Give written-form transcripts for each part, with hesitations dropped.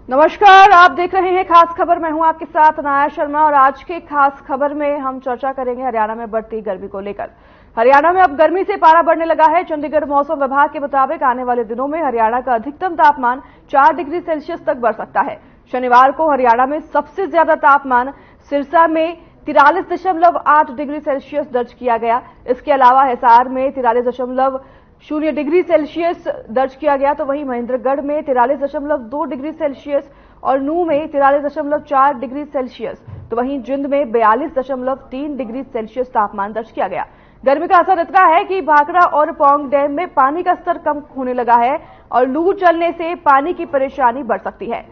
नमस्कार, आप देख रहे हैं खास खबर। मैं हूं आपके साथ अनाया शर्मा और आज के खास खबर में हम चर्चा करेंगे हरियाणा में बढ़ती गर्मी को लेकर। हरियाणा में अब गर्मी से पारा बढ़ने लगा है। चंडीगढ़ मौसम विभाग के मुताबिक आने वाले दिनों में हरियाणा का अधिकतम तापमान 4 डिग्री सेल्सियस तक बढ़ सकता है। शनिवार को हरियाणा में सबसे ज्यादा तापमान सिरसा में 43.8 डिग्री सेल्सियस दर्ज किया गया। इसके अलावा हिसार में 43.0 डिग्री सेल्सियस दर्ज किया गया, तो वहीं महेंद्रगढ़ में 43.2 डिग्री सेल्सियस और नूंह में 43.4 डिग्री सेल्सियस, तो वहीं जिंद में 42.3 डिग्री सेल्सियस तापमान दर्ज किया गया। गर्मी का असर इतना है कि भाखड़ा और पौंग डैम में पानी का स्तर कम होने लगा है और लू चलने से पानी की परेशानी बढ़ सकती है।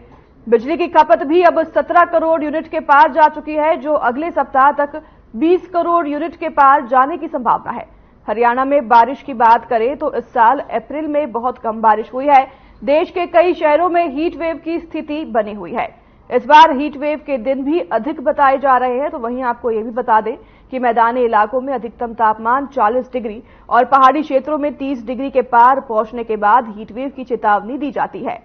बिजली की खपत भी अब 17 करोड़ यूनिट के पार जा चुकी है, जो अगले सप्ताह तक 20 करोड़ यूनिट के पार जाने की संभावना है। हरियाणा में बारिश की बात करें तो इस साल अप्रैल में बहुत कम बारिश हुई है। देश के कई शहरों में हीट वेव की स्थिति बनी हुई है। इस बार हीट वेव के दिन भी अधिक बताए जा रहे हैं। तो वहीं आपको यह भी बता दें कि मैदानी इलाकों में अधिकतम तापमान 40 डिग्री और पहाड़ी क्षेत्रों में 30 डिग्री के पार पहुंचने के बाद हीट वेव की चेतावनी दी जाती है।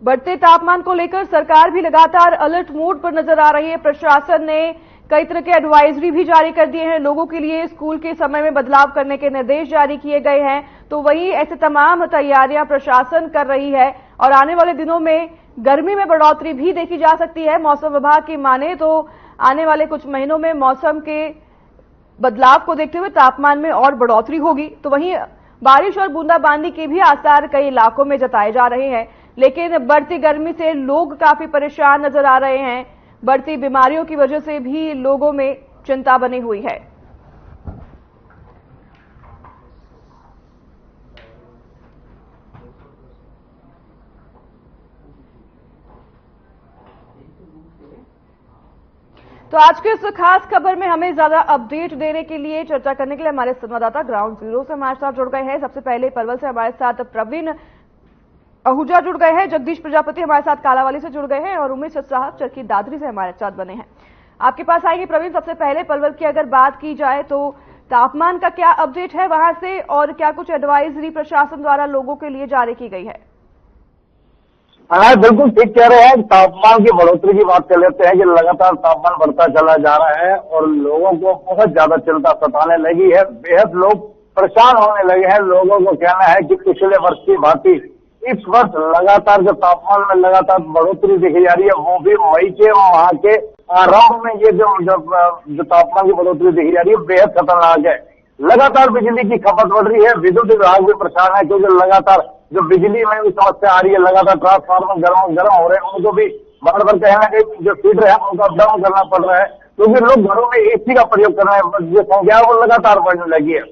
बढ़ते तापमान को लेकर सरकार भी लगातार अलर्ट मोड पर नजर आ रही है। प्रशासन ने कई तरह के एडवाइजरी भी जारी कर दिए हैं। लोगों के लिए स्कूल के समय में बदलाव करने के निर्देश जारी किए गए हैं। तो वहीं ऐसे तमाम तैयारियां प्रशासन कर रही है और आने वाले दिनों में गर्मी में बढ़ोतरी भी देखी जा सकती है। मौसम विभाग की माने तो आने वाले कुछ महीनों में मौसम के बदलाव को देखते हुए तापमान में और बढ़ोतरी होगी। तो वहीं बारिश और बूंदाबांदी के भी आसार कई इलाकों में जताए जा रहे हैं, लेकिन बढ़ती गर्मी से लोग काफी परेशान नजर आ रहे हैं। बढ़ती बीमारियों की वजह से भी लोगों में चिंता बनी हुई है। तो आज के इस खास खबर में हमें ज्यादा अपडेट देने के लिए, चर्चा करने के लिए हमारे संवाददाता ग्राउंड जीरो से हमारे साथ जुड़ गए हैं। सबसे पहले पलवल से हमारे साथ प्रवीण आहूजा जुड़ गए हैं, जगदीश प्रजापति हमारे साथ कालावाली से जुड़ गए हैं और उमेश साहब चरखी दादरी से हमारे साथ बने हैं। आपके पास आएंगे प्रवीण। सबसे पहले पलवल की अगर बात की जाए तो तापमान का क्या अपडेट है वहां से और क्या कुछ एडवाइजरी प्रशासन द्वारा लोगों के लिए जारी की गई है? हाँ, बिल्कुल ठीक कह रहे हैं। तापमान की बढ़ोतरी की बात कर लेते हैं कि लगातार तापमान बढ़ता चला जा रहा है और लोगों को बहुत ज्यादा चिंता सताने लगी है। बेहद लोग परेशान होने लगे हैं। लोगों को कहना है कि पिछले वर्ष की भांति इस वर्ष लगातार जो तापमान में लगातार बढ़ोतरी देखी जा रही है, वो भी मई के माह के आरंभ में ये जो तापमान की बढ़ोतरी देखी जा रही है बेहद खतरनाक है। लगातार बिजली की खपत बढ़ रही है। विद्युत विभाग भी परेशान है क्योंकि लगातार जो बिजली में भी समस्या आ रही है, लगातार ट्रांसफार्मर गर्म हो रहे हैं, उनको भी बार बार कहना है कि जो फीडर है उनको अप डाउन करना पड़ रहा है क्योंकि लोग घरों में एसी का प्रयोग कर रहे हैं। जो संख्या है वो लगातार बढ़ने लगी है।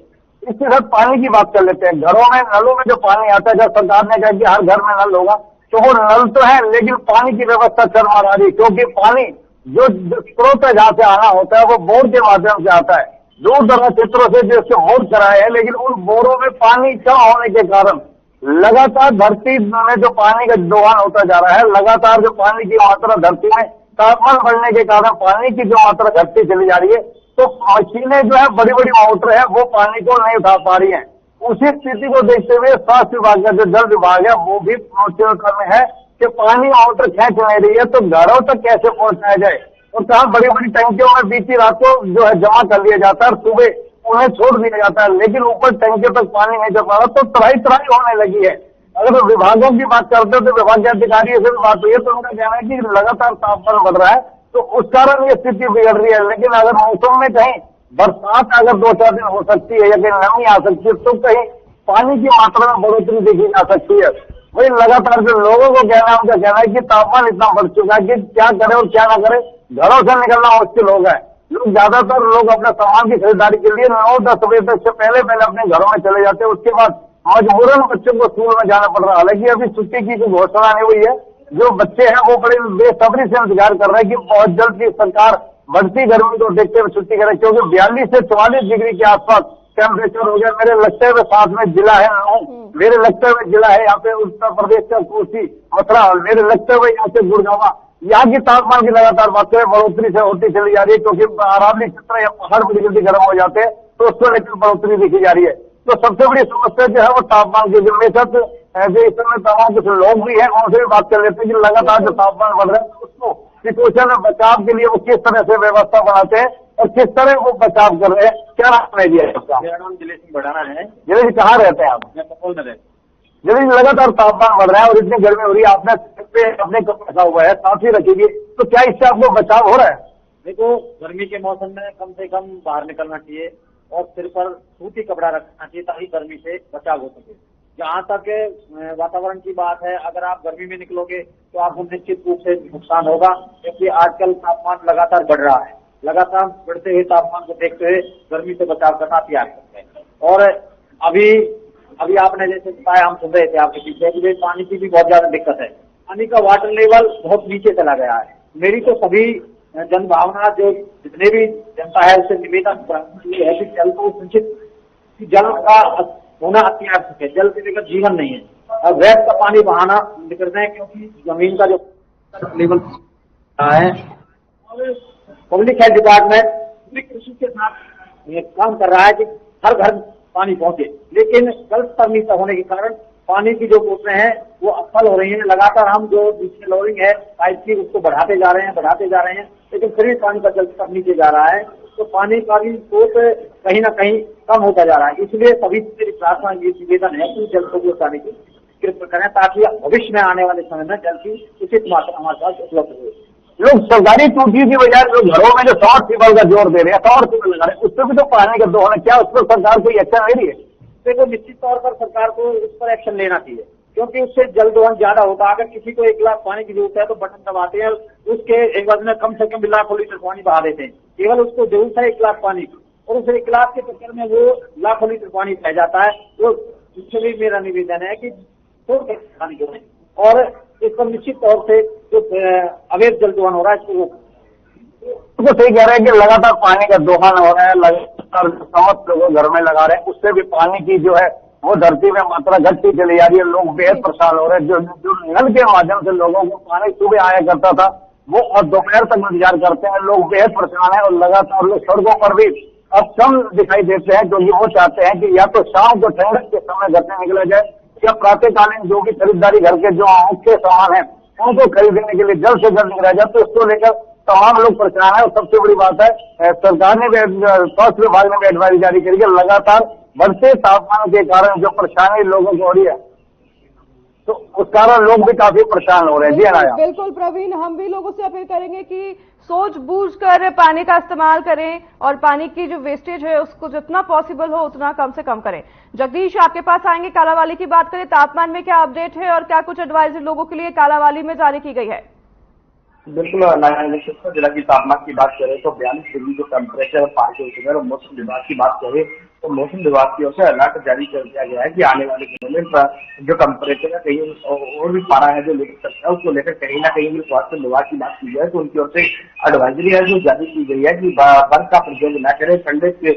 इसके साथ पानी की बात कर लेते हैं। घरों में नलों में जो पानी आता है, जब सरकार ने कहा कि हर घर में नल होगा, तो वो नल तो है लेकिन पानी की व्यवस्था चरमरा रही है क्योंकि पानी जो स्रोत है जहां से आना होता है वो बोर के माध्यम से आता है। दूर दराज क्षेत्रों से जो बोर कराए हैं, लेकिन उन बोरों में पानी कम होने के कारण लगातार धरती में जो पानी का दोहन होता जा रहा है। लगातार जो पानी की मात्रा धरती में तापमान बढ़ने के कारण पानी की जो मात्रा घटती चली जा रही है, तो मशीनें जो है बड़ी बड़ी मोटर है वो पानी को नहीं उठा पा रही हैं। उसी स्थिति को देखते हुए स्वास्थ्य विभाग का जो जल विभाग है वो भी चिंता में है कि पानी मोटर खींच नहीं रही है, तो घरों तक कैसे पहुंचाया जाए। और कहा बड़ी बड़ी टंकियों में बीती रात को जो है जमा कर लिया जाता है और सुबह उन्हें छोड़ दिया जाता है, लेकिन ऊपर टंकियों तक पानी नहीं जा पा रहा, तो तराई तराई होने लगी है। अगर विभागों की बात करते हो तो विभाग के अधिकारियों से भी बात हुई है तो उनका कहना है कि लगातार तापमान बढ़ रहा है तो उस कारण ये स्थिति बिगड़ रही है। लेकिन अगर मौसम में कहीं बरसात अगर 2-4 दिन हो सकती है या कहीं नमी आ सकती है तो कहीं पानी की मात्रा में बढ़ोतरी देखी जा सकती है। वही लगातार जो लोगों को कहना है, उनका कहना है कि तापमान इतना बढ़ चुका है कि क्या करे और क्या ना करे, घरों से निकलना मुश्किल हो गया है। लोग ज्यादातर लोग अपने सामान की खरीदारी के लिए 9-10 बजे तक से पहले अपने घरों में चले जाते हैं। उसके बाद मजबूरन बच्चों को स्कूल में जाना पड़ रहा है। हालांकि अभी छुट्टी की कोई घोषणा नहीं हुई है। जो बच्चे हैं वो बड़े बेसब्री से इंतजार कर रहे हैं कि बहुत जल्द की सरकार बढ़ती गर्मी को देखते हुए छुट्टी करे, क्योंकि 42 से 44 डिग्री के आसपास टेम्परेचर हो गया। मेरे लगते हुए साथ में जिला है मेरे लगते हुए जिला है यहाँ पे उत्तर प्रदेश का कोसी, मथुरा, मेरे लगते हुए यहाँ से गुड़गांव, यहाँ की तापमान की लगातार मात्रा में बढ़ोतरी से होती चली जा रही है, क्योंकि अरावली क्षेत्र या पहाड़ बड़ी जल्दी गर्म हो जाते हैं, तो उसको लेकर बढ़ोतरी देखी जा रही है। तो सबसे बड़ी समस्या जो है वो तापमान की, जिनमें जो इस समय तमाम कुछ लोग भी हैं, उनसे भी बात कर लेते हैं कि लगातार जो तापमान बढ़ रहा है उसको सिचुएशन में बचाव के लिए वो किस तरह से व्यवस्था बनाते हैं और किस तरह वो बचाव कर रहे हैं। क्या नाम है जी आपका? मेरा नाम दिलेश सिंह बढ़ाना है। दिलेश जी, कहाँ रहते हैं आप? मैं कपोल में रहता दिलेश जी, लगातार तापमान बढ़ रहा है और इतनी गर्मी हो रही है, आपने पे अपने कप रखा हुआ है, साथ ही रखिए, तो क्या इससे आपको बचाव हो रहा है? देखो, गर्मी के मौसम में कम से कम बाहर निकलना चाहिए और सिर पर सूती कपड़ा रखना चाहिए ताकि गर्मी से बचाव हो सके। जहाँ तक वातावरण की बात है, अगर आप गर्मी में निकलोगे तो आपको निश्चित रूप से नुकसान होगा, क्योंकि आजकल तापमान लगातार बढ़ रहा है। लगातार बढ़ते हुए तापमान को देखते हुए गर्मी से बचाव करना अति आवश्यक है। और अभी आपने जैसे बताया, हम सुन रहे थे आपके पीछे कि पानी की भी बहुत ज्यादा दिक्कत है। पानी का वाटर लेवल बहुत नीचे चला गया है। मेरी तो सभी जनभावना, जो जितने भी जनता है, उससे निवेदन है कि जल को संचित, जल का होना अति आवश्यक है। जल के बगैर जीवन नहीं है। अब वैध का पानी बहाना निकलते हैं, क्योंकि जमीन का जो लेवल है, पब्लिक हेल्थ डिपार्टमेंट कृषि के साथ काम कर रहा है कि हर घर पानी पहुंचे, लेकिन गलत तकनीक होने के कारण पानी की जो मोटरें हैं वो असफल हो रही हैं। लगातार हम जो नीचे लोडिंग है पाइप की, उसको बढ़ाते जा रहे हैं, लेकिन फिर भी पानी का जल स्तर नीचे जा रहा है, तो पानी का भी स्रोत कहीं ना कहीं कम होता जा रहा है। इसलिए सभी मेरी प्रार्थना, ये निवेदन है कि जल को बचाने की कृपा करें, ताकि भविष्य में आने वाले समय में जल की उचित मात्रा हमारे पास उपलब्ध हो। लोग सरकारी टूटी की बजाय लोग घरों में जो समरसीबल का जोर दे रहे हैं, समरसीबल लगा रहे हैं, उससे भी तो पानी का दोहन है। क्या उस पर सरकार कोई एक्शन ले रही है? देखो, निश्चित तौर पर सरकार को इस पर एक्शन लेना चाहिए, क्योंकि उससे जल दोहन ज्यादा होता है। अगर किसी को 1 गिलास पानी की जरूरत है तो बटन दबाते हैं, उसके एक बार में कम से कम लाखों लीटर पानी बहा देते हैं। केवल उसको जरूरत है 1 गिलास पानी की, और उस 1 गिलास के चक्कर में वो लाखों लीटर पानी बह जाता है। तो इससे भी मेरा निवेदन है कि पानी जो है, और इस पर निश्चित तौर से जो अवैध जल दोहन हो रहा है इसको तो सही कह रहे हैं कि लगातार पानी का दोहन हो रहा है, लगातार समस्त लोग घर में लगा रहे हैं, उससे भी पानी की जो है वो धरती में मात्रा घटती चली जा रही है। लोग बेहद परेशान हो रहे हैं। जो नल के माध्यम से लोगों को पानी सुबह आया करता था, वो और दोपहर तक इंतजार करते हैं। लोग बेहद परेशान है और लगातार लोग सड़कों पर भी अब कम दिखाई देते हैं, क्योंकि वो चाहते हैं कि या तो शाम को ठंडक के समय घर से निकला जाए, या प्रातःकालीन जो भी खरीदारी घर के जो मुख्य सामान है उनको खरीदने के लिए जल्द से जल्द निकला जाए। तो इसको लेकर तमाम लोग परेशान है। और सबसे बड़ी बात है, सरकार ने भी, स्वास्थ्य विभाग ने भी एडवाइजरी जारी करी है। लगातार बढ़ते तापमान के कारण जो परेशानी लोगों को हो रही है, तो उस कारण लोग भी काफी परेशान हो रहे हैं। जी अनाया, बिल्कुल प्रवीण, हम भी लोगों से अपील करेंगे कि सोच बूझ कर पानी का इस्तेमाल करें और पानी की जो वेस्टेज है उसको जितना पॉसिबल हो उतना कम से कम करें। जगदीश, आपके पास आएंगे। कालावाली की बात करें, तापमान में क्या अपडेट है और क्या कुछ एडवाइजरी लोगों के लिए कालावाली में जारी की गई है? बिल्कुल, जिला की तापमान की बात करें तो 42 डिग्री जो टेम्परेचर पार हो चुका है। और मौसम विभाग की बात करें तो मौसम विभाग की ओर से अलर्ट जारी कर दिया गया है कि आने वाले दिनों में जो टेम्परेचर है कहीं और भी पारा है जो लेकर सकता है, उसको लेकर कहीं ना कहीं स्वास्थ्य विभाग की बात की जाए तो उनकी ओर से एडवाइजरी है जो जारी की गई है कि बर्फ का प्रयोग न करें, ठंडे से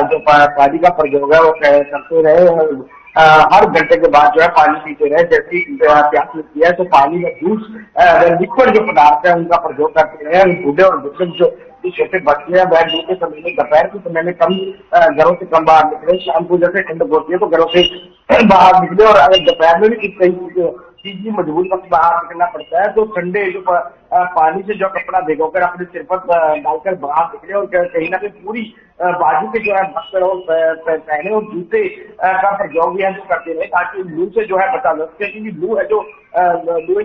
जो पानी का प्रयोग है वो करते रहे। हर घंटे के बाद जो है पानी पीते रहे। जैसे प्यास लगती है तो पानी में जूस, लिक्विड जो पदार्थ है उनका प्रयोग करते रहे। बूढ़े और बुजुर्ग जो छोटे बच्चे हैं वह दिन के समय में, दोपहर के समय में कम घरों से कम बाहर निकले। शाम को जैसे ठंड होती है तो घरों से बाहर निकले, और अगर दोपहर में भी कहीं चीज मजबूत वक्त बाहर निकलना पड़ता है तो ठंडे जो पानी से जो कपड़ा भिगोकर अपने सिर पर डालकर बाहर निकले, और कहीं ना कहीं पूरी बाजू के जो है पहने और जूते का प्रयोग भी है जो करते रहे, ताकि लू से जो है बचा जा सके। क्योंकि लू है जो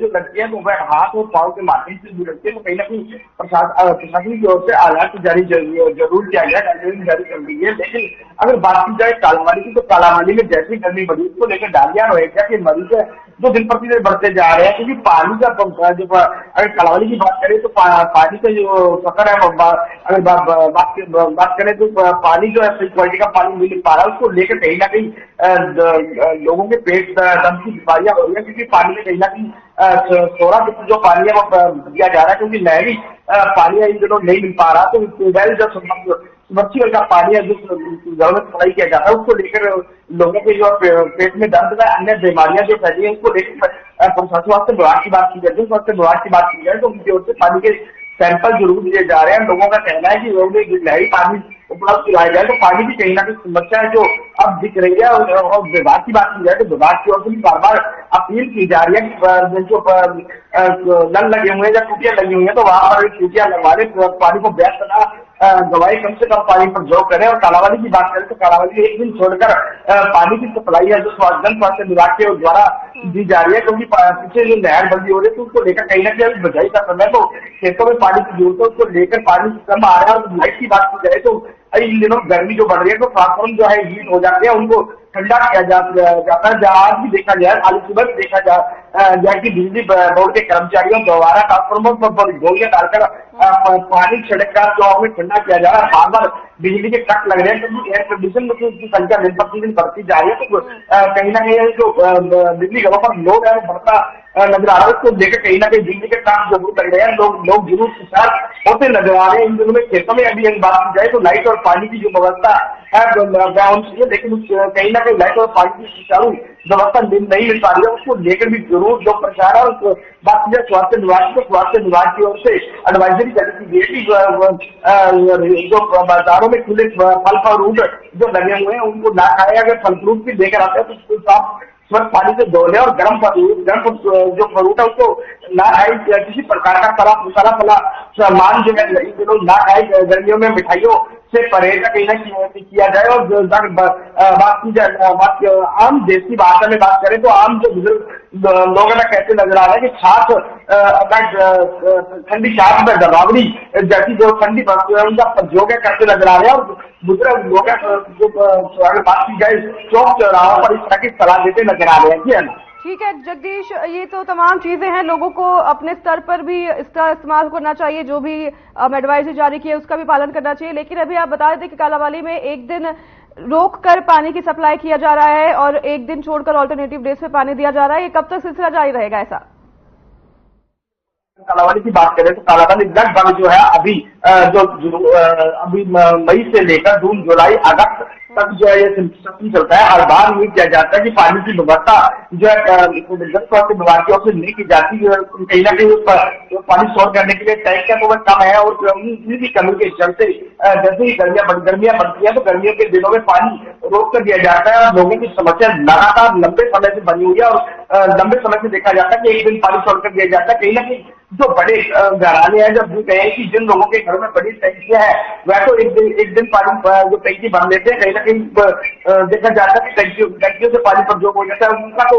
लगती है तो वह हाथ और पाँव के माध्यम से लू लगती है। तो कहीं ना कहीं प्रशासन की ओर से अलर्ट जारी जरूर किया गया, गाइडलाइन जारी कर दी है। लेकिन अगर बात की जाए कालावाली की, तो कालावाली में जैसी गर्मी बढ़ी उसको लेकर डालिया रोहिंग्या के मरीज जो दिन प्रतिदिन बढ़ते जा रहे हैं, क्योंकि पानी का जो अगर कालावाली की बात करें तो पानी का जो सफर है, अगर बात करें तो पानी जो है सही क्वालिटी का पानी मिल पा रहा है, उसको लेकर कहीं ना कहीं लोगों के पेट दम की बीमारियां हो रही है। क्योंकि पानी में कहीं ना कहीं 16 जो पानी है वो दिया जा रहा है, क्योंकि नहरी पानी इन दिनों नहीं मिल पा रहा, तो ट्यूबवेल जो सबमर्सिबल का पानी है जो घरों में सप्लाई किया जाता है, उसको लेकर लोगों के जो पेट में दर्द है, अन्य बीमारियां जो फैली है, उसको लेकर स्वास्थ्य विभाग की बात की जाए, स्वास्थ्य विभाग की बात की जाए तो उनकी ओर से पानी के सैंपल जरूर दिए जा रहे हैं। लोगों का कहना है कि लोगों को नहरी पानी उपलब्ध कराया जाए, तो पानी की कहीं ना कहीं समस्या है जो अब दिख रही है। और विभाग की बात की जाए तो विभाग की ओर से भी बार बार अपील की जा रही है कि जो नल लगे हुए हैं या टूटियां लगी हुई है तो वहां पर टूटियां लगवा ले, पानी को व्यस्त ना गवाए, कम से कम पानी पर जोर करें। और कालावाली की बात करें तो कालावाली एक दिन छोड़कर पानी की सप्लाई है जो जन स्वास्थ्य विभाग के द्वारा दी जा रही है, क्योंकि पीछे जो नहर बंदी हो रही है तो उसको लेकर कहीं ना कहीं बचाई का समय तो खेतों में पानी की जरूरत है, उसको लेकर पानी कम आ रहा है। और लाइट की बात की जाए तो इन दिनों गर्मी जो बढ़ रही है तो ट्रांसफार्मर जो है हीट हो जाते हैं, उनको ठंडा किया जाता है। जहाँ आज भी देखा जाए, आज सुबह देखा जाए कि बिजली बोर्ड के कर्मचारियों द्वारा ट्रांसफार्मर पर गोलियां डालकर पानी छिड़ककर जो हमें ठंडा किया जा रहा है। बार बार बिजली के कट लग रहे हैं क्योंकि एयर कंडीशन की संख्या दिन प्रतिदिन बढ़ती जा रही है, तो कहीं ना कहीं जो बिजली घरों पर लोड है वो बढ़ता नजर आ रहा है। उसको लेकर कहीं ना कहीं बिजली के कट जरूर लग रहे हैं, लोग जरूर शिकार होते नजर आ रहे हैं। इन दिनों में खेतों में अभी बात की जाए तो लाइट और पानी की जो व्यवस्था है लेकिन कहीं ना कहीं लाइट और पानी की सुचारू व्यवस्था नहीं मिल पा रही है, उसको लेकर भी जरूर जो प्रचार है। और बात की जाए स्वास्थ्य विभाग तो स्वास्थ्य विभाग की ओर से एडवाइजरी जारी की गई कि जो बाजारों में खुले फल फ्रूट जो लगे हुए हैं उनको ना खाए, अगर फल फ्रूट भी लेकर आते हैं तो उसको साफ स्वच्छ पानी से धो ले और गर्म जो फ्रूट है उसको ना खाए, किसी प्रकार का तला सामान जो है इन दिनों ना खाए। गर्मियों में मिठाइयों से परहेज कहीं ना किया जाए। और बात की जाए आम देसी भाषा में बात करें तो आम जो बुजुर्ग लोग ना कहते नजर आ रहे हैं कि छाछ ठंडी छाछ में दबावड़ी जैसी जो ठंडी वस्तु है उनका प्रयोग करते नजर आ रहे हैं। और बुजुर्ग लोग जो अगर बात की जाए चौक चौराहों पर इस तरह की सलाह देते नजर आ रहे हैं। जी है ठीक है जगदीश, ये तो तमाम चीजें हैं, लोगों को अपने स्तर पर भी इसका इस्तेमाल करना चाहिए, जो भी एडवाइजरी जारी की है उसका भी पालन करना चाहिए। लेकिन अभी आप बता दें कि कालावाली में एक दिन रोक कर पानी की सप्लाई किया जा रहा है और एक दिन छोड़कर ऑल्टरनेटिव डेज पे पानी दिया जा रहा है, ये कब तक सिलसिला जारी रहेगा ऐसा? कालावाली की बात करें तो कालावाली लगभग जो है अभी मई से लेकर जून जुलाई अगस्त तक जो है ये सिस्टम चलता है। हर बार ये किया जाता है कि पानी की व्यवस्था जो है जन स्वास्थ्य विभाग की ओर से नहीं की जाती, कहीं ना कहीं उस पर पानी स्टोर करने के लिए टैंक का तो वह कम है। और इसी कमी के चलते जैसे ही गर्मियां बढ़ती है तो गर्मियों के दिनों में पानी रोक कर दिया जाता है। और लोगों की समस्या लगातार लंबे समय से बनी हुई है और लंबे समय से देखा जाता है कि एक दिन पानी छोड़ कर दिया जाता है। कहीं ना कहीं जो बड़े घराने हैं जब कहे कि जिन लोगों के घर में बड़ी टैंकियां हैं वह तो एक दिन पानी जो टैंकी भर लेते हैं, कहीं ना कहीं देखा जाता है कि टैंकियों से पानी पर जो हो जाता है उनका तो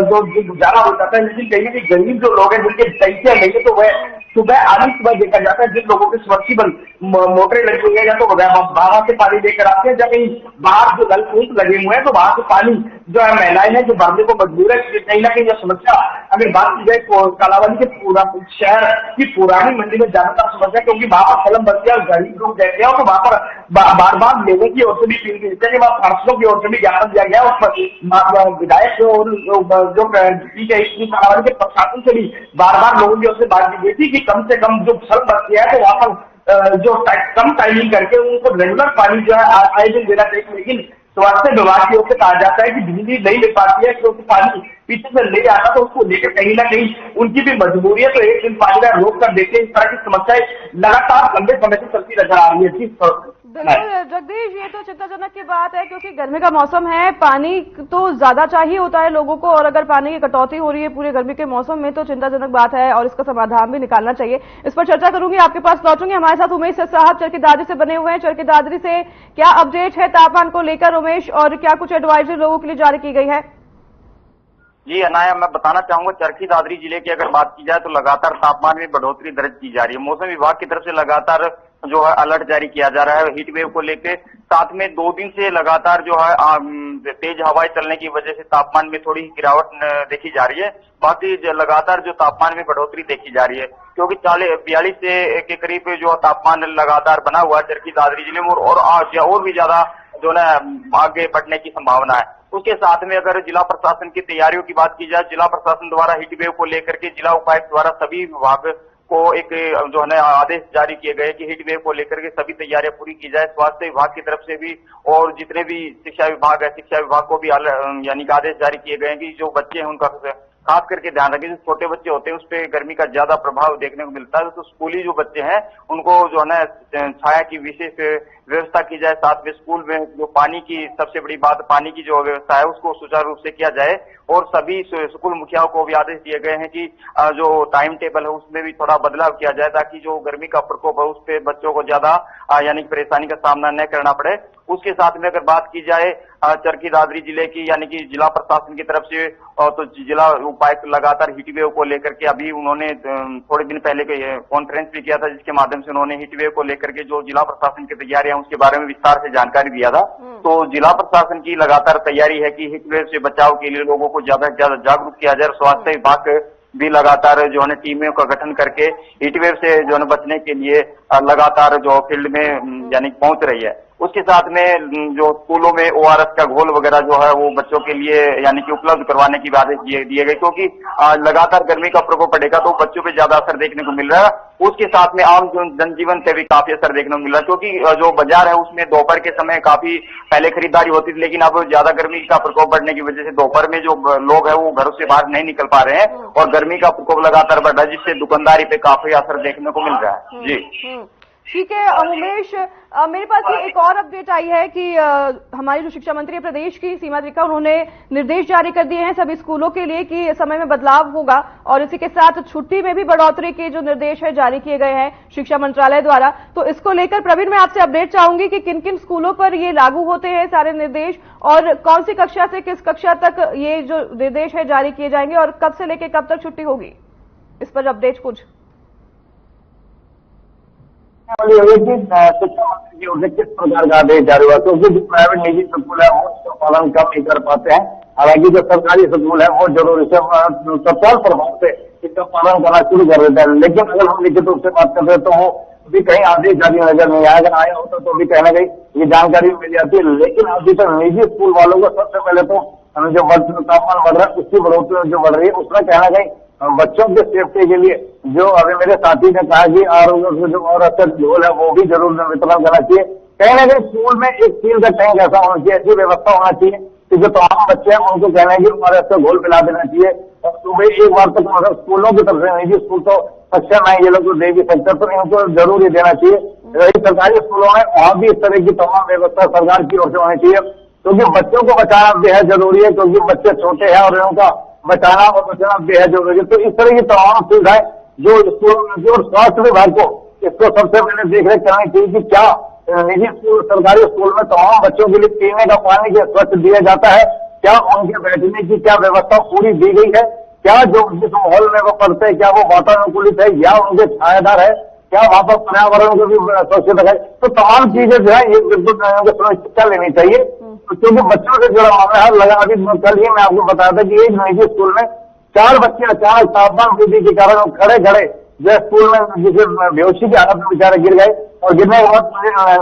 जो गुजारा हो जाता है। लेकिन कहीं ना कहीं गरीब जो लोग हैं जिनके टैंकियां नहीं है तो वह सुबह देखा जाता है जिन लोगों के सबमर्सिबल मोटरें लगी हुई है या तो बाहर से पानी लेकर आते हैं, जब कहीं बाहर जो नलकूप लगे हुए हैं तो वहां से पानी जो है महिलाएं हैं जो भरने को मजबूर है। कहीं ना कहीं यह समस्या अगर बात की जाए कालावाली के पूरा शहर की पुरानी मंडी में ज्यादातर समस्या, क्योंकि वहां पर कलम बस्तियां गरीब लोग रहते हैं तो वहां पर बार बार लोगों की ओर से भी अपील की जाती है, वहां पार्षदों की ओर से भी ज्ञापन दिया गया। उस विधायक और जो कालावाली के प्रशासन से भी बार बार लोगों की ओर से बात की गई थी कि कम से कम जो कलम बस्तियां है तो वहां पर जो कम टाइमिंग करके उनको रेगुलर पानी जो है आयोजन देना चाहिए। लेकिन स्वास्थ्य विभाग की ओर से कहा जाता है कि बिजली नहीं मिल पाती है क्योंकि पानी पीछे से ले आता तो उसको लेकर कहीं ना कहीं उनकी भी मजबूरी है, तो एक दिन पानी का रोक कर देते हैं। इस तरह की समस्याएं लगातार लंबे समय से चलती नजर आ रही है। जी बिल्कुल जगदीश, ये तो चिंताजनक की बात है क्योंकि गर्मी का मौसम है, पानी तो ज्यादा चाहिए होता है लोगों को और अगर पानी की कटौती हो रही है पूरे गर्मी के मौसम में तो चिंताजनक बात है और इसका समाधान भी निकालना चाहिए। इस पर चर्चा करूंगी, आपके पास लौटूंगी। हमारे साथ उमेश साहब चरखी दादरी से बने हुए हैं। चरखी दादरी से क्या अपडेट है तापमान को लेकर उमेश, और क्या कुछ एडवाइजरी लोगों के लिए जारी की गई है? जी अनाया, मैं बताना चाहूंगा चरखी दादरी जिले की अगर बात की जाए तो लगातार तापमान में बढ़ोतरी दर्ज की जा रही है। मौसम विभाग की तरफ से लगातार जो है अलर्ट जारी किया जा रहा है हीट वेव को लेकर। साथ में 2 दिन से लगातार जो है तेज हवाएं चलने की वजह से तापमान में थोड़ी गिरावट देखी जा रही है। बाकी लगातार जो तापमान में बढ़ोतरी देखी जा रही है क्योंकि 42 के करीब जो तापमान लगातार बना हुआ है चरखी दादरी जिले में और भी ज्यादा जो ना आगे बढ़ने की संभावना है। उसके साथ में अगर जिला प्रशासन की तैयारियों की बात की जाए, जिला प्रशासन द्वारा हीट वेव को लेकर के जिला उपायुक्त द्वारा सभी विभाग को एक जो है ना आदेश जारी किए गए कि हीट वेव को लेकर के सभी तैयारियां पूरी की जाए। स्वास्थ्य विभाग की तरफ से भी और जितने भी शिक्षा विभाग है, शिक्षा विभाग को भी यानी कि आदेश जारी किए गए हैं कि जो बच्चे हैं उनका खास करके ध्यान रखें। जो छोटे बच्चे होते हैं उस पर गर्मी का ज्यादा प्रभाव देखने को मिलता है, तो स्कूली जो बच्चे हैं उनको जो है ना छाया की विशेष व्यवस्था की जाए। साथ में स्कूल में जो पानी की, सबसे बड़ी बात पानी की जो व्यवस्था है उसको सुचारू रूप से किया जाए। और सभी स्कूल मुखियाओं को भी आदेश दिए गए हैं कि जो टाइम टेबल है उसमें भी थोड़ा बदलाव किया जाए, ताकि जो गर्मी का प्रकोप है उस पर बच्चों को ज्यादा यानी परेशानी का सामना न करना पड़े। उसके साथ में अगर बात की जाए चरखी दादरी जिले की, यानी कि जिला प्रशासन की तरफ से, तो जिला उपायुक्त लगातार हीट वेव को लेकर के अभी उन्होंने थोड़े दिन पहले कॉन्फ्रेंस भी किया था, जिसके माध्यम से उन्होंने हीट वेव को लेकर के जो जिला प्रशासन की तैयारियां उसके बारे में विस्तार से जानकारी दिया था। तो जिला प्रशासन की लगातार तैयारी है कि हीट वेव से बचाव के लिए लोगों को ज्यादा से ज्यादा जागरूक किया जाए। स्वास्थ्य विभाग भी लगातार जो है टीमों का गठन करके हीट वेव से जो है बचने के लिए लगातार जो फील्ड में यानी पहुंच रही है। उसके साथ में जो स्कूलों में ORS का घोल वगैरह जो है वो बच्चों के लिए यानी कि उपलब्ध करवाने की आदेश दिए गए, क्योंकि लगातार गर्मी का प्रकोप पड़ेगा तो बच्चों पे ज्यादा असर देखने को मिल रहा है। उसके साथ में आम जनजीवन पे भी काफी असर देखने को मिल रहा है, क्योंकि जो बाजार है उसमें दोपहर के समय काफी पहले खरीदारी होती थी, लेकिन अब ज्यादा गर्मी का प्रकोप बढ़ने की वजह से दोपहर में जो लोग है वो घरों से बाहर नहीं निकल पा रहे हैं और गर्मी का प्रकोप लगातार बढ़ रहा है, जिससे दुकानदारी पे काफी असर देखने को मिल रहा है। जी ठीक है उमेश, मेरे पास ये एक और अपडेट आई है कि हमारी जो शिक्षा मंत्री है प्रदेश की, सीमा त्रिका, उन्होंने निर्देश जारी कर दिए हैं सभी स्कूलों के लिए कि समय में बदलाव होगा और इसी के साथ छुट्टी में भी बढ़ोतरी के जो निर्देश है जारी किए गए हैं शिक्षा मंत्रालय द्वारा। तो इसको लेकर प्रवीण मैं आपसे अपडेट चाहूंगी कि किन किन स्कूलों पर ये लागू होते हैं सारे निर्देश और कौन सी कक्षा से किस कक्षा तक ये जो निर्देश है जारी किए जाएंगे और कब से लेकर कब तक छुट्टी होगी, इस पर अपडेट कुछ शिक्षा मंत्री की ओर से किस प्रकार का आदेश जारी हुआ, क्योंकि जो प्राइवेट निजी स्कूल है वो इसका पालन कम नहीं कर पाते हैं। हालांकि जो सरकारी स्कूल है वो जरूर इसे तत्काल प्रभाव से इसका पालन करना शुरू कर देता है। लेकिन अगर हम लिखित रूप से बात करते हैं तो वो भी कहीं आदेश जारी नजर नहीं आया। अगर आया होता तो भी कहीं ना कहीं ये जानकारी मिल जाती है। लेकिन अभी तक निजी स्कूल वालों को सबसे पहले तो जो तापमान बढ़ रहा है उसकी बढ़ोतरी जो बढ़ रही है उसमें कहना कहीं बच्चों के सेफ्टी के लिए जो अभी मेरे साथी ने कहा कि जो और अच्छा घोल है वो भी जरूर वितरण करना चाहिए। कहीं ना कहीं स्कूल में एक स्टील का टैंक ऐसा होना चाहिए, ऐसी व्यवस्था होना चाहिए कि जो तमाम बच्चे हैं उनको कहना है कि और अच्छा घोल पिला देना चाहिए। और सुबह एक बार तक मतलब स्कूलों की तरफ से निजी स्कूल तो सक्षम है ये लोग तो दे भी सकते हैं, तो इनको जरूर ये देना चाहिए। रही सरकारी स्कूलों में वहां भी इस तरह की तमाम व्यवस्था सरकार की ओर से होनी चाहिए, क्योंकि बच्चों को बचाना बेहद जरूरी है, क्योंकि बच्चे छोटे हैं और उनका बचाना और बचाना बेहद जरूरी है। तो इस तरह की तमाम सुविधाएं जो स्कूलों में और स्वास्थ्य विभाग को इसको सबसे पहले देखरेख करनी चाहिए कि क्या निजी स्कूल सरकारी स्कूल में तमाम बच्चों के लिए पीने का पानी के स्वच्छ दिया जाता है, क्या उनके बैठने की क्या व्यवस्था पूरी दी गई है, क्या जो जिस माहौल में वो पढ़ते हैं क्या वो वातानुकूलित है या उनके छायादार है, क्या वहां पर पर्यावरण को भी स्वच्छ है। तो तमाम चीजें जो है ये बिल्कुल सुनिश्चित लेनी चाहिए, क्योंकि बच्चों से जुड़ा मामला है। लगा अभी कल ही मैं आपको बताया था कि एक निजी स्कूल में 4 बच्चे अचानक तापमान वृद्धि के कारण खड़े खड़े जो स्कूल में जिसे बेहोशी की हालत में बेचारे गिर गए और गिरने के बाद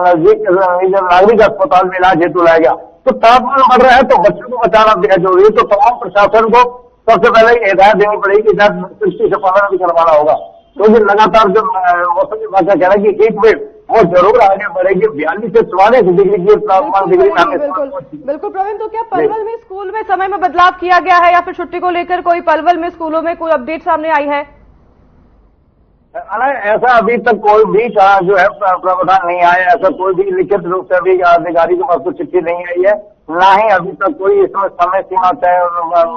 नजदीक नागरिक अस्पताल में इलाज हेतु लाया गया। तो तापमान बढ़ रहा है तो बच्चों को बचाना बेहद जरूरी है। तो तमाम प्रशासन को सबसे पहले हिदायत देनी पड़ेगी, हिदायत सृष्टि से पालन भी करवाना होगा, क्योंकि लगातार जो मौसम विभाग का कहना है कि हीट वेव वो जरूर आगे बढ़ेगी। 42 से 44 डिग्री की तापमान डिग्री में बिल्कुल प्रवीण, तो क्या पलवल में स्कूल में समय में बदलाव किया गया है या फिर छुट्टी को लेकर कोई पलवल में स्कूलों में कोई अपडेट सामने आई है? ऐसा अभी तक कोई भी जो है प्रावधान नहीं आया, ऐसा कोई भी लिखित रूप से अभी अधिकारी के पास कोई चिट्ठी नहीं आई है, ना ही अभी तक कोई इसमें समय सीमा तय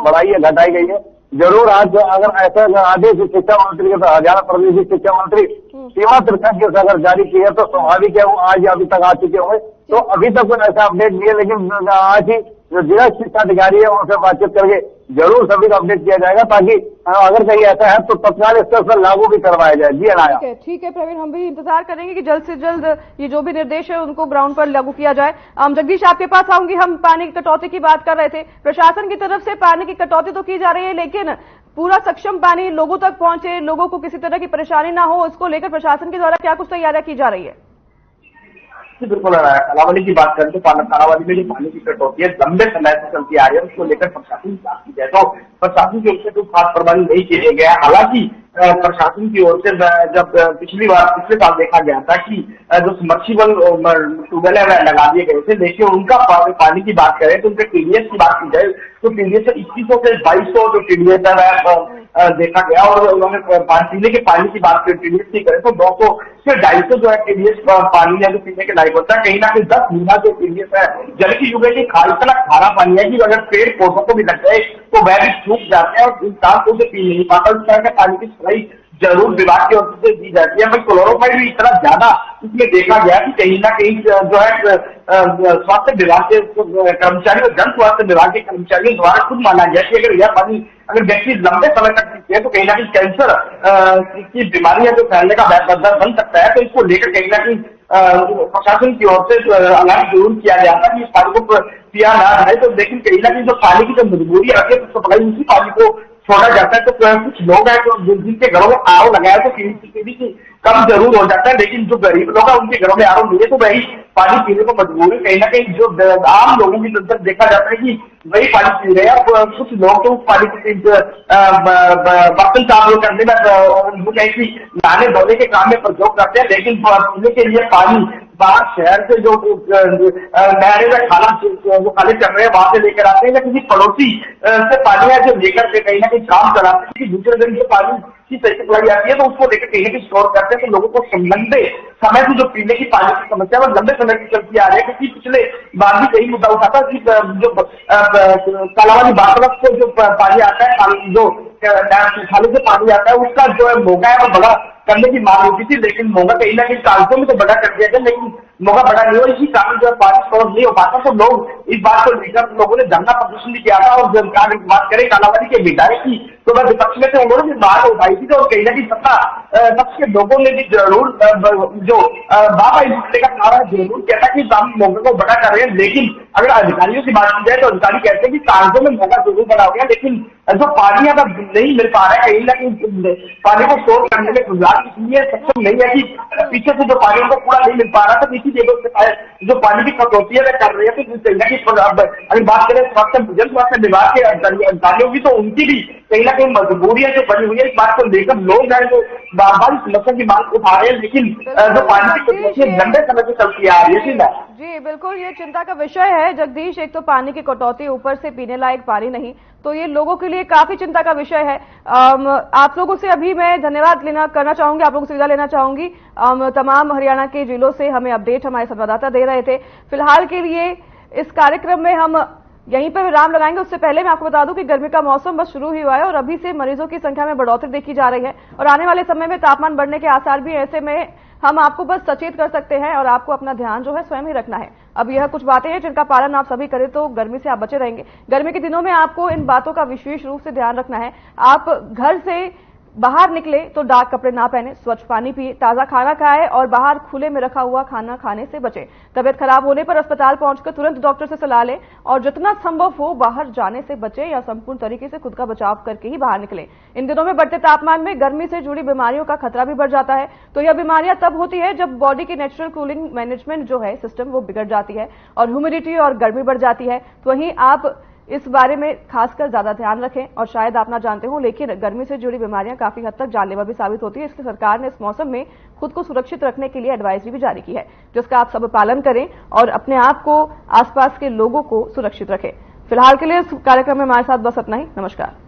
बढ़ाई है घटाई गई है। जरूर आज अगर ऐसा आदेश शिक्षा मंत्री के हरियाणा प्रदेश की शिक्षा मंत्री सीमा त्रिका की अगर जारी की है तो स्वाभाविक है वो आज अभी तक आ चुके होंगे। तो अभी तक कोई ऐसा अपडेट नहीं है, लेकिन आज ही जो जिला शिक्षा अधिकारी है उनसे बातचीत करके जरूर सभी को अपडेट किया जाएगा, ताकि अगर कहीं ऐसा है तो तत्काल स्तर पर लागू भी करवाया जाए। जी अनाया, ठीक है प्रवीण, हम भी इंतजार करेंगे कि जल्द से जल्द ये जो भी निर्देश है उनको ग्राउंड पर लागू किया जाए। जगदीश आपके पास आऊंगी, हम पानी की कटौती की बात कर रहे थे। प्रशासन की तरफ से पानी की कटौती तो की जा रही है, लेकिन पूरा सक्षम पानी लोगों तक पहुंचे, लोगों को किसी तरह की परेशानी ना हो, इसको लेकर प्रशासन के द्वारा क्या कुछ तैयारियां की जा रही है? बिल्कुल कालावली की बात करें तो कालावली में जो पानी की कटौती है लंबे समय से चलती आ रही है, उसको लेकर प्रशासन की बात की जाए तो प्रशासन की ओर से कोई खास प्रबंध नहीं किए गए। हालांकि प्रशासन की ओर से जब पिछले साल देखा गया था कि जो सबमर्सिबल ट्यूबवेल लगा दिए गए थे, देखिए उनका पानी की बात करें तो उनके टीडीएस की बात की जाए तो टीडीएस 2100 से 2200 जो टीडीएस है देखा गया। और उन्होंने पीने के पानी की बात करें टीडीएस की करें तो 200 से 250 जो है टीडीएस पानी है जो पीने के लायक होता है। कहीं ना कहीं 10 गुना जो टीडीएस है जल की युग की इतना खारा पानी है कि अगर पेड़ पौधों को भी लग जाए तो वह भी सूख जाते हैं और इंसान को उसे पी नहीं पाता। उस तरह के पानी की सप्लाई जरूर विभाग की ओर से दी जाती है। क्लोरोफाइड भी इतना ज्यादा इसमें देखा गया कि कहीं ना कहीं जो है स्वास्थ्य विभाग के कर्मचारियों, जन स्वास्थ्य विभाग के कर्मचारियों द्वारा खुद माना गया कि अगर यह पानी अगर व्यक्ति लंबे समय तक पीते हैं तो कहीं ना कहीं कैंसर की बीमारियां जो फैलने का दर बन सकता है। तो इसको लेकर कहीं ना कहीं प्रशासन की ओर से अलर्ट जरूर किया गया था कि इस पानी को पिया ना जाए। तो लेकिन कहीं ना कहीं जो पानी की जो मजबूरी आती है तो सप्लाई उसी पानी को छोड़ा जाता है। तो कुछ लोग हैं तो जिनके घरों में आरओ लगाया तो पीने कम जरूर हो जाता है, लेकिन जो गरीब लोग हैं उनके घरों में आरओ नहीं है तो वही पानी पीने को मजबूर है। कहीं ना कहीं जो आम लोगों की नजर देखा जाता है कि वही पानी पी रहे हैं। कुछ लोग तो पानी बर्तन साफ करने में नहाने धोने के काम में प्रयोग करते हैं, लेकिन पीने के लिए पानी बाहर शहर से जो नहरें में खाले चल रहे हैं वहां से लेकर आते हैं या किसी पड़ोसी से पानी है जो लेकर के कहीं ना कहीं काम चलाते हैं कि दूसरे दिन जो पानी की सही सप्लाई आती है तो उसको लेकर कहीं ना कहीं स्टोर करते हैं। तो लोगों को लंबे समय से जो पीने की पानी की समस्या है लंबे समय से चलती आ रही है। क्योंकि पिछले बार भी कई मुद्दा उठा था कि जो कालावली बागरत से जो पानी आता है, जो खाली से पानी आता है उसका जो है मोगा है वो बड़ा करने की मांग होती थी, लेकिन मोगा कहीं ना कहीं कागजों में तो बड़ा कर दिया गया, लेकिन मोगा बड़ा नहीं हो, इसी कारण जो है पानी स्टोर नहीं हो पाता। तो लोग इस बात को लेकर लोगों ने धरना प्रदर्शन भी किया था। और सरकार की बात करें कालावली के विधायक की तो वह विपक्ष में थे, उन्होंने भी बात उठाई थी और कहीं ना कहीं पक्ष के लोगों ने भी जरूर जो बाबा इस का नारा जरूर किया था कि हम मोगा को बड़ा कर रहे हैं। लेकिन अगर अधिकारियों की बात की जाए तो अधिकारी कहते हैं कि कागजों में मोगा जरूर बना हो गया, लेकिन जो पानी अगर नहीं मिल पा रहा है कहीं ना कहीं पानी को स्टोर करने में गुजरात इसलिए सक्षम नहीं है कि पीछे से जो पानी उनको पूरा नहीं मिल पा रहा था, इसी जगह जो पानी की कटौती है कर रही है। तो कहीं ना कहीं अगर बात करें जन स्वास्थ्य विभाग के अधिकारियों की तो उनकी भी कहीं ना कहीं मजबूरियां जो बनी हुई है, इस बात को लेकर लोग हैं जो बार बार समस्या की मांग उठा रहे हैं, लेकिन जो पानी की कटौती लंबे समय से चलती आ रही है। जी बिल्कुल, ये चिंता का विषय है जगदीश। एक तो पानी की कटौती, ऊपर से पीने लायक पानी नहीं, तो ये लोगों के लिए काफी चिंता का विषय है। आप लोगों से अभी मैं धन्यवाद करना चाहूंगी, आप लोगों से विदा लेना चाहूंगी। तमाम हरियाणा के जिलों से हमें अपडेट हमारे संवाददाता दे रहे थे। फिलहाल के लिए इस कार्यक्रम में हम यहीं पर विराम लगाएंगे। उससे पहले मैं आपको बता दूं कि गर्मी का मौसम बस शुरू ही हुआ है और अभी से मरीजों की संख्या में बढ़ोतरी देखी जा रही है और आने वाले समय में तापमान बढ़ने के आसार भी। ऐसे में हम आपको बस सचेत कर सकते हैं और आपको अपना ध्यान जो है स्वयं ही रखना है। अब यह कुछ बातें हैं जिनका पालन आप सभी करें तो गर्मी से आप बचे रहेंगे। गर्मी के दिनों में आपको इन बातों का विशेष रूप से ध्यान रखना है। आप घर से बाहर निकले तो डार्क कपड़े ना पहने, स्वच्छ पानी पिए, ताजा खाना खाए और बाहर खुले में रखा हुआ खाना खाने से बचें। तबियत खराब होने पर अस्पताल पहुंचकर तुरंत डॉक्टर से सलाह लें और जितना संभव हो बाहर जाने से बचें या संपूर्ण तरीके से खुद का बचाव करके ही बाहर निकलें। इन दिनों में बढ़ते तापमान में गर्मी से जुड़ी बीमारियों का खतरा भी बढ़ जाता है। तो यह बीमारियां तब होती है जब बॉडी की नेचुरल कूलिंग मैनेजमेंट जो है सिस्टम वो बिगड़ जाती है और ह्यूमिडिटी और गर्मी बढ़ जाती है। तो वहीं आप इस बारे में खासकर ज्यादा ध्यान रखें। और शायद आप ना जानते हो लेकिन गर्मी से जुड़ी बीमारियां काफी हद तक जानलेवा भी साबित होती है, इसलिए सरकार ने इस मौसम में खुद को सुरक्षित रखने के लिए एडवाइजरी भी जारी की है, जिसका आप सब पालन करें और अपने आप को, आसपास के लोगों को सुरक्षित रखें। फिलहाल के लिए इस कार्यक्रम में हमारे साथ बस इतना ही। नमस्कार।